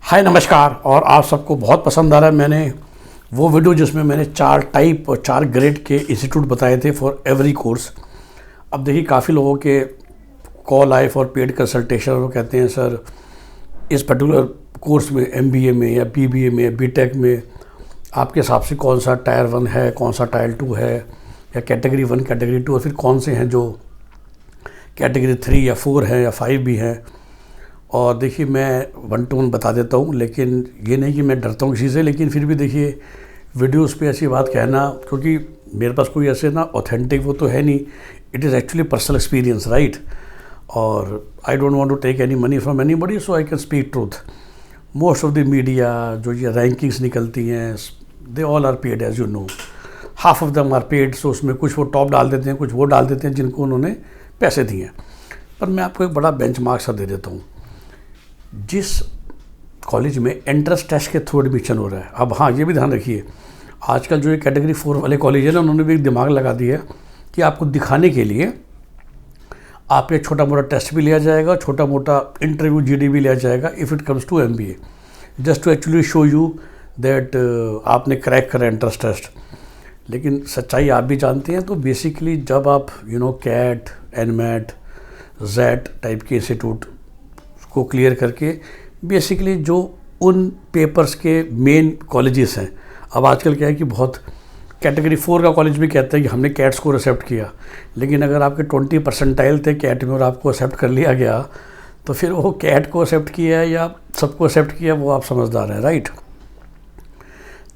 हाय नमस्कार। और आप सबको बहुत पसंद आ रहा है मैंने वो वीडियो जिसमें मैंने 4 टाइप और 4 ग्रेड के इंस्टीट्यूट बताए थे फॉर एवरी कोर्स। अब देखिए काफ़ी लोगों के कॉल आए फॉर पेड कंसल्टेशन, वो कहते हैं सर इस पर्टिकुलर कोर्स में एमबीए में या बीबीए में या बीटेक में आपके हिसाब से कौन सा टायर 1 है, कौन सा टायर 2 है, या कैटेगरी 1 कैटेगरी 2, और फिर कौन से हैं जो कैटेगरी 3 या 4 हैं या 5 भी हैं। और देखिए मैं 1 to 1 बता देता हूँ, लेकिन ये नहीं कि मैं डरता हूँ किसी से, लेकिन फिर भी देखिए वीडियोस पे ऐसी बात कहना, क्योंकि मेरे पास कोई ऐसे ना ऑथेंटिक वो तो है नहीं, it is actually personal experience right. और I don't want to take any money from anybody, so I can speak truth. Most of the media जो ये रैंकिंग्स निकलती हैं they all are paid as you know, half of them are paid. So उसमें कुछ वो top डाल देते हैं, कुछ वो डाल देते हैं जिनको उन्होंने पैसे दिए हैं। पर मैं आपको एक बड़ा बेंचमार्क सा दे देता हूँ। जिस कॉलेज में एंट्रेंस टेस्ट के थ्रू एडमिशन हो रहा है, अब हाँ ये भी ध्यान रखिए, आजकल जो ये कैटेगरी 4 वाले कॉलेज है ना, उन्होंने भी एक दिमाग लगा दिया है कि आपको दिखाने के लिए आप एक छोटा मोटा टेस्ट भी लिया जाएगा, छोटा मोटा इंटरव्यू जीडी भी लिया जाएगा if it comes to MBA, just to actually show you that आपने क्रैक करा एंट्रेंस टेस्ट। लेकिन सच्चाई आप भी जानते हैं। तो बेसिकली जब आप कैट, एनमैट, जेट टाइप के इंस्टीट्यूट को क्लियर करके बेसिकली जो उन पेपर्स के मेन कॉलेजेस हैं, अब आजकल क्या है कि बहुत कैटेगरी 4 का कॉलेज भी कहता है कि हमने कैट स्कोर एक्सेप्ट किया, लेकिन अगर आपके 20 परसेंटाइल थे कैट में और आपको एक्सेप्ट कर लिया गया, तो फिर वो कैट को एक्सेप्ट किया है या सबको एक्सेप्ट किया, वो आप समझदार हैं राइट।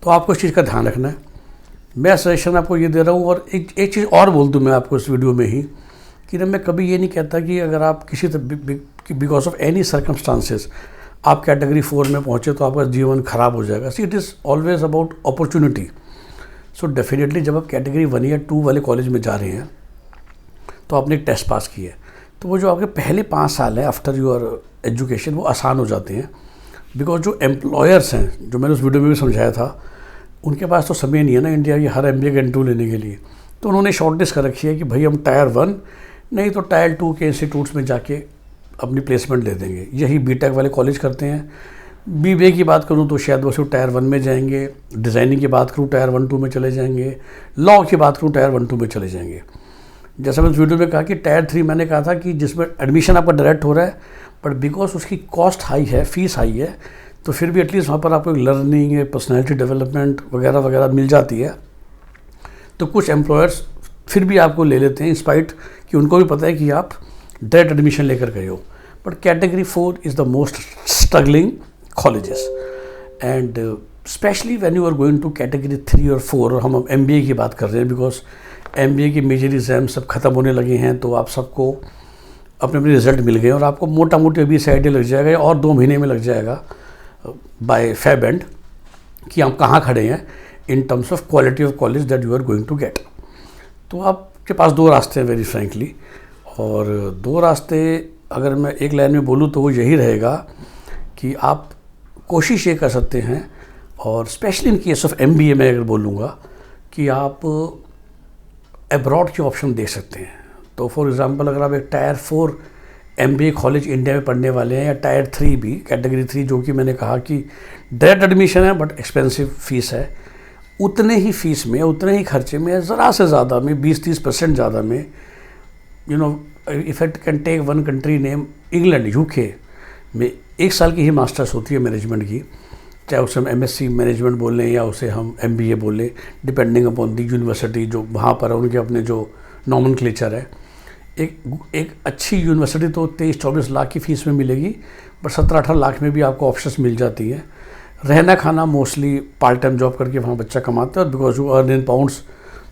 तो आपको इस चीज़ का ध्यान रखना है। मैं सजेशन आपको ये दे रहा हूँ। और एक चीज़ और बोल दूँ मैं आपको इस वीडियो में ही, कि ना मैं कभी ये नहीं कहता कि अगर आप किसी बिकॉज ऑफ एनी सर्कमस्टांसेस आप कैटेगरी 4 में पहुँचे तो आपका जीवन ख़राब हो जाएगा। See it is always about opportunity. So definitely जब आप कैटेगरी 1 या 2 वाले कॉलेज में जा रहे हैं तो आपने एक टेस्ट पास किया है, तो वो जो आपके पहले 5 साल है आफ्टर योर एजुकेशन वो आसान हो जाते हैं। बिकॉज जो एम्प्लॉयर्स हैं, जो मैंने उस वीडियो में भी समझाया था, उनके पास तो समय नहीं है ना इंडिया की हर एमबीए का इंटरव्यू लेने के लिए। तो उन्होंने शॉर्टलिस्ट कर रखी है कि भाई हम टायर 1 नहीं तो टायर 2 के इंस्टीट्यूट्स में जाके अपनी प्लेसमेंट ले देंगे। यही बीटेक वाले कॉलेज करते हैं। बीबीए की बात करूं तो शायद वो सिर्फ टायर 1 में जाएंगे, डिज़ाइनिंग की बात करूं टायर 1 2 में चले जाएंगे, लॉ की बात करूं टायर 1 2 में चले जाएंगे। जैसा मैंने उस वीडियो में कहा कि टायर 3 मैंने कहा था कि जिसमें एडमिशन आपका डायरेक्ट हो रहा है, बट बिकॉज उसकी कॉस्ट हाई है, फीस हाई है, तो फिर भी एटलीस्ट वहाँ पर आपको एक लर्निंग, एक पर्सनैलिटी डेवलपमेंट वगैरह वगैरह मिल जाती है। तो कुछ एम्प्लॉयर्स फिर भी आपको ले लेते हैं इंस्पाइट कि उनको भी पता है कि आप डायरेक्ट एडमिशन लेकर गए हो। But category 4 is the most struggling colleges, and specially when you are going to category 3 और 4, और हम एमबीए की बात कर रहे हैं बिकॉज एमबीए की मेजर एग्जाम सब खत्म होने लगे हैं। तो आप सबको अपने अपने रिजल्ट मिल गए और आपको मोटा मोटी अभी से आइडिया लग जाएगा, और 2 महीने में लग जाएगा बाय फेब एंड, कि आप कहाँ खड़े हैं in terms of quality of college that you are going to get. तो आपके पास 2 रास्ते हैं वेरी फ्रैंकली, और 2 रास्ते अगर मैं एक लाइन में बोलूँ तो वो यही रहेगा कि आप कोशिश ये कर सकते हैं, और specially in case of MBA में अगर बोलूँगा कि आप एब्रॉड के ऑप्शन देख सकते हैं। तो फॉर एग्ज़ाम्पल अगर आप एक टायर 4 एमबीए कॉलेज इंडिया में पढ़ने वाले हैं, या टायर 3 भी कैटेगरी 3, जो कि मैंने कहा कि डायरेक्ट एडमिशन है बट एक्सपेंसिव फीस है, उतने ही फीस में, उतने ही खर्चे में, ज़रा से ज़्यादा में, 20-30% ज़्यादा में, if it can take one country name England, UK में 1 साल की ही मास्टर्स होती है मैनेजमेंट की, चाहे उसे हम एमएससी मैनेजमेंट बोल लें या उसे हम एमबीए बोल लें, डिपेंडिंग अपॉन दी यूनिवर्सिटी जो वहाँ पर है, उनके अपने जो नॉमेनक्लेचर है। एक अच्छी यूनिवर्सिटी तो 23-24 लाख की फ़ीस में मिलेगी, बट 17-18 लाख में भी आपको ऑप्शंस मिल जाती हैं। रहना खाना मोस्टली पार्ट टाइम जॉब करके वहाँ बच्चा कमाता है, और because you earn in pounds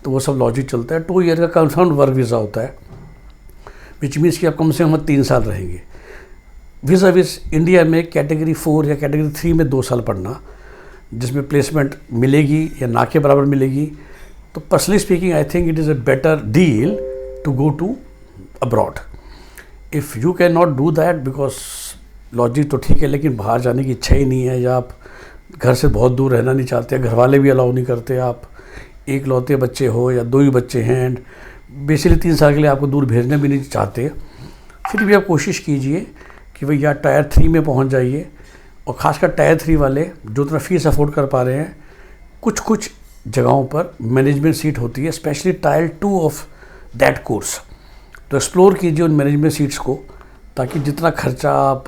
तो वो सब लॉजिक चलता है। 2 ईयर का कंफर्म वर्क वीज़ा होता है, विच मीन्स कि आप कम से कम 3 साल रहेंगे। वीज़ा विज़ इंडिया में कैटेगरी 4 या कैटेगरी 3 में 2 साल पढ़ना, जिसमें प्लेसमेंट मिलेगी या ना के बराबर मिलेगी। तो personally speaking I think it is a better deal to go to abroad. If you can not do that because logic तो ठीक है, लेकिन बाहर जाने की इच्छा ही नहीं है, या आप घर से बहुत दूर रहना नहीं चाहते, घर वाले भी अलाउ नहीं करते, आप एक लौते बच्चे हो या 2 ही बच्चे हैं, एंड बेसिकली 3 साल के लिए आपको दूर भेजने भी नहीं चाहते, फिर भी आप कोशिश कीजिए कि भाई या टायर 3 में पहुंच जाइए और ख़ासकर टायर 3 वाले जो उतना फीस अफोर्ड कर पा रहे हैं, कुछ जगहों पर मैनेजमेंट सीट होती है, specially tyre 2 of that course. तो एक्सप्लोर कीजिए उन मैनेजमेंट सीट्स को, ताकि जितना खर्चा आप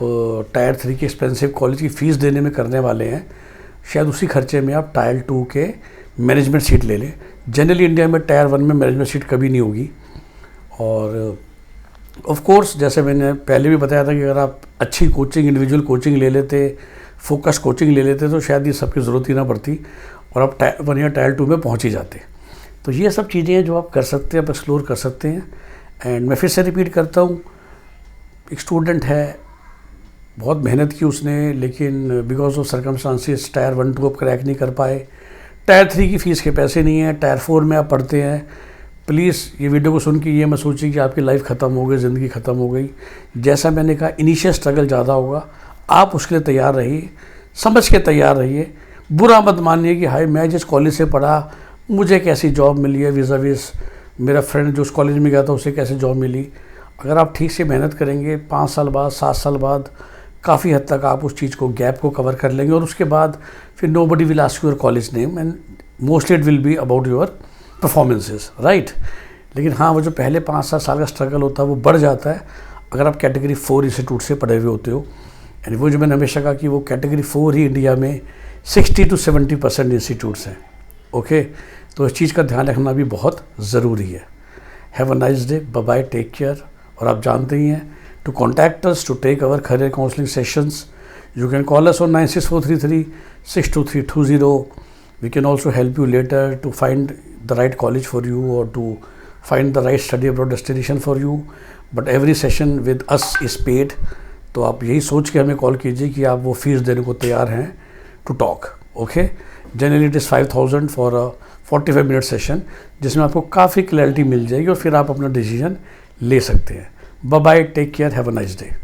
टायर 3 की एक्सपेंसिव कॉलेज की फ़ीस देने में करने वाले हैं, शायद उसी खर्चे में आप टायर 2 के मैनेजमेंट सीट ले लें। जनरली इंडिया में टायर 1 में मैनेजमेंट सीट कभी नहीं होगी। और ऑफ कोर्स जैसे मैंने पहले भी बताया था कि अगर आप अच्छी कोचिंग, इंडिविजुअल कोचिंग ले लेते, फोकस कोचिंग ले लेते, तो शायद ये सब की ज़रूरत ही ना पड़ती और आप टायर 1 या टायर 2 में पहुँच ही जाते। तो ये सब चीज़ें हैं जो आप कर सकते हैं, आप एक्सप्लोर कर सकते हैं। एंड मैं फिर से रिपीट करता हूँ, एक स्टूडेंट है, बहुत मेहनत की उसने, लेकिन बिकॉज ऑफ सर्कमस्टांसिस टायर 1 2 आप क्रैक नहीं कर पाए। टायर 3 की फ़ीस के पैसे नहीं हैं, टायर 4 में आप पढ़ते हैं। प्लीज़ ये वीडियो को सुन के ये मत सोचिए कि आपकी लाइफ ख़त्म हो गई, ज़िंदगी ख़त्म हो गई। जैसा मैंने कहा, इनिशियल स्ट्रगल ज़्यादा होगा, आप उसके लिए तैयार रहिए, समझ के तैयार रहिए। बुरा मत मानिए कि हाय मैं जिस कॉलेज से पढ़ा मुझे कैसी जॉब मिली है, विज़ा विज़ मेरा फ्रेंड जो उस कॉलेज में गया था उसे कैसे जॉब मिली। अगर आप ठीक से मेहनत करेंगे, 5 साल बाद, 7 साल बाद, काफ़ी हद तक आप उस चीज़ को, गैप को कवर कर लेंगे। और उसके बाद फिर nobody will ask your college name and mostly it will be about your performances, right. लेकिन हाँ, वो जो पहले 5-7 साल का स्ट्रगल होता है वो बढ़ जाता है अगर आप कैटेगरी 4 इंस्टीट्यूट से पढ़े हुए होते हो। यानी वो जो मैंने हमेशा कहा कि वो कैटेगरी 4 ही इंडिया में 60 to 70% इंस्टीट्यूट्स हैं। ओके, तो इस चीज़ का ध्यान रखना भी बहुत ज़रूरी है। Have a nice day, bye bye, take care. और आप जानते ही हैं, to contact us to take our career counselling sessions, you can call us on 9643362320। We can also help you later to find the right college for you or to find the right study abroad destination for you. But every session with us is paid. तो आप यही सोच के हमें call कीजिए कि आप वो फीस देने को तैयार हैं to talk. Okay, generally it is 5000 for a 45 minute session, जिसमें आपको काफ़ी क्लैरिटी मिल जाएगी और फिर आप अपना डिसीजन ले सकते हैं। Bye bye, take care, have a nice day.